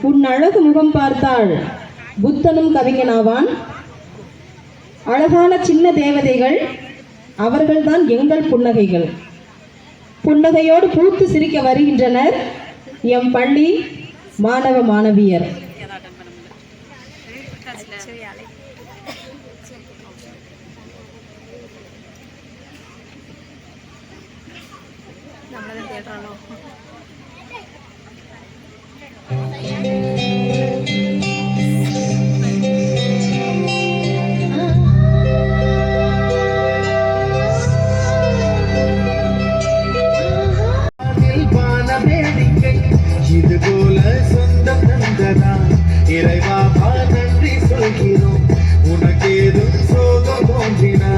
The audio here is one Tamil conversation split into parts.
உன் அழகு முகம் பார்த்தால் புத்தனும் கவிஞனாவான். அழகான சின்ன தேவதைகள், அவர்கள்தான் எங்கள் புன்னகைகள். புன்னகையோடு பூத்து சிரிக்க வருகின்றனர் எம் பள்ளி மாணவ மாணவியர். இதுபோல சொந்தம் தந்ததா இறைவா நன்றி சொல்கிறோம். உனக்கேதும் சோகம் தோன்றினா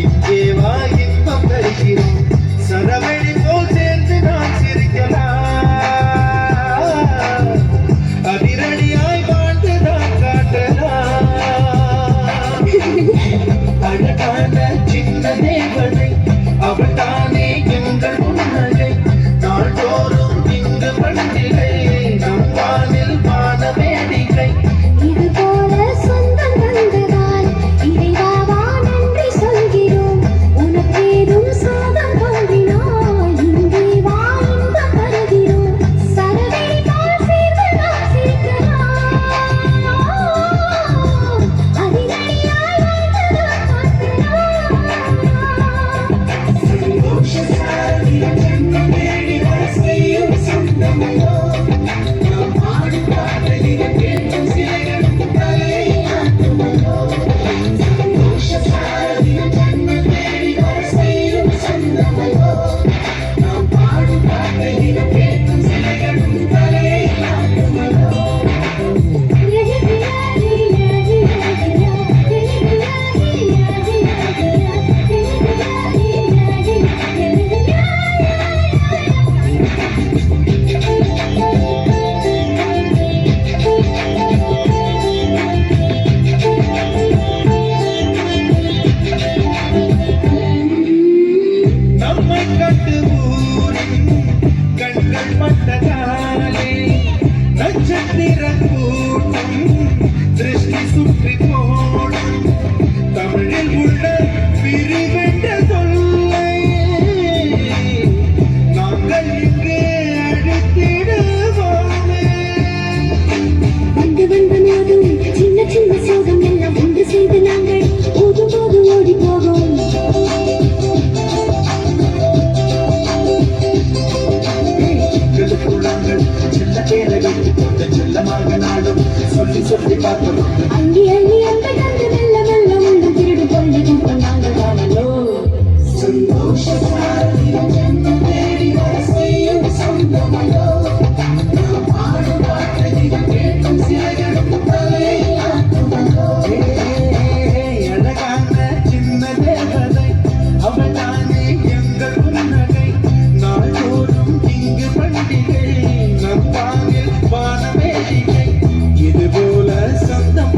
இங்கே வா இன்பம் தருகிறோம். சரவெளி போல் சேர்ந்து நான் சிரிக்கலாம். அதிரடியாய் வாழ்ந்துதான் காட்டலாம். அழகான சின்ன தேவனை அவள் தானே எங்கள் புன்னகை. நாள்தோறும் இங்கு பண்டிகை, நம் வானில் வான வேடிக்கை. இதுபோல சொந்தம் தந்ததால் இறைவா நன்றி சொல்கிறோம். உனக்கேதும் சோகம் தோன்றினால் இங்கே வா இன்பம் தருகிறோம். சரவெளி போல் சேர்ந்து நாம் சிரிக்கலாம். அதிரடியாய் வாழ்ந்துதான் காட்டலாம். சந்தோஷசாலி ஜன்மம் தேடி வர செய்யும் சொந்தமோ. நாம் பாடும் பாடலில் கேட்கும் சிலைகளும் தலையாட்டுமோ. சந்தோஷசாலி ஜன்மம் தேடி வர செய்யும் சொந்தமோ. நாம் பாடும் பாடலில் கேட்கும் சிலைகளும் தலையாட்டுமோ. நம்மை கண்டு ஊரின் கண்கள் பட்டதாலே நட்சத்திர கூட்டம் திருஷ்டி சுற்றி போடும். தமிழில் உள்ள பிரிவென்ற சொல்லை நாங்கள் இங்கே அழித்திடுவோமே. வந்து வந்து மோதும் சின்ன சின்ன சோகம் எல்லாம் ஒன்று சேர்ந்து நாங்கள் ஓடும் போது ஓடி போவோம். குளங்கள் செல்ல பேரகம் கொஞ்சம் செல்லமாக நாடும் சொல்லி சொல்லி பார்க்கிறோம். அள்ளி அள்ளி அந்த கண்டு மெல்ல மெல்ல உள்ளம் திருடு கொள்ளி கூட்டம் நாங்கள் வாழலோ. சந்தோஷசாலி ஜன்மம் தேடி வர செய்யும் சொந்தமோ. நாம் பாடும் பாடலில் கேட்கும் சிலைகளும் தலையாட்டுமோ. அழகான சின்ன தேவதை அவள் தானே எங்கள் புன்னகை. நாள்தோறும் இங்கு பண்டிகை, நம் வானில் வான வேடிக்கை. இதுபோல சொந்தம்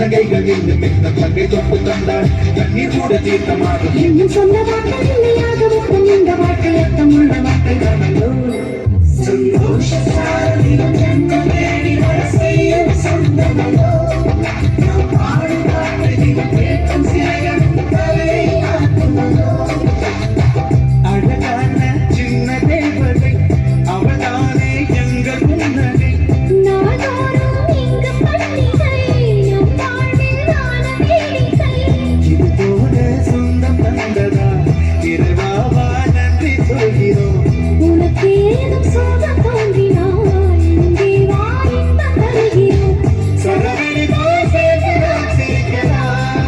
புன்னகைகள் இன்னும் இந்த பங்கை தொட்டு தந்தாள் கண்ணீர் கூட தீர்த்தமாகும் இன்னும் சொன்ன வார்த்தை இல்லையாக முத்தம் இந்த வாழ்க்கை அர்த்தம் உள்ள வார்த்தை தானோ சந்தோஷ சாரதியும் என்ன தேடி வர செய்யும் சொந்தமோ நாம் பாடும் பாட்டையும் கேட்கும் சிறைகளும் தலையாக்குமோ அழகான சின்ன தேவதை அவள்தானே எங்கள் புன்னகை நாடோறும் இங்கு பண்டிகை நம் வாழ்வில் வான வேடிக்கை இது போல சொந்தம் தந்ததா இறைவாவா நன்றி சொல்கிறோம் உனக்கேதும் சோகம் தோன்றினால் இங்கே வா இன்பம் தருகிறோம் சரவெளி போல் சேர்ந்து நாம் சிரிக்கலாம்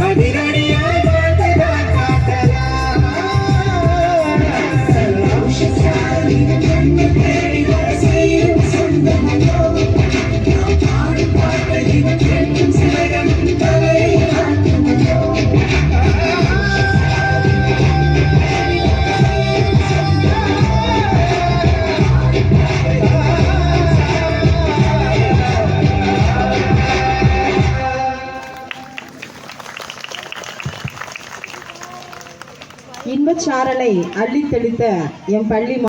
அதிரடியாய் வாழ்ந்துதான் காட்டலாம் சந்தோஷசாலியும் என்ன தேடி வர செய்யும் சொந்தமோ நாம் பாடும் பாட்டையும் கேட்கும் சிலைகளும் தலையாக்குமோ இன்பச் சாரலை அள்ளித் தெளித்த எம் பள்ளி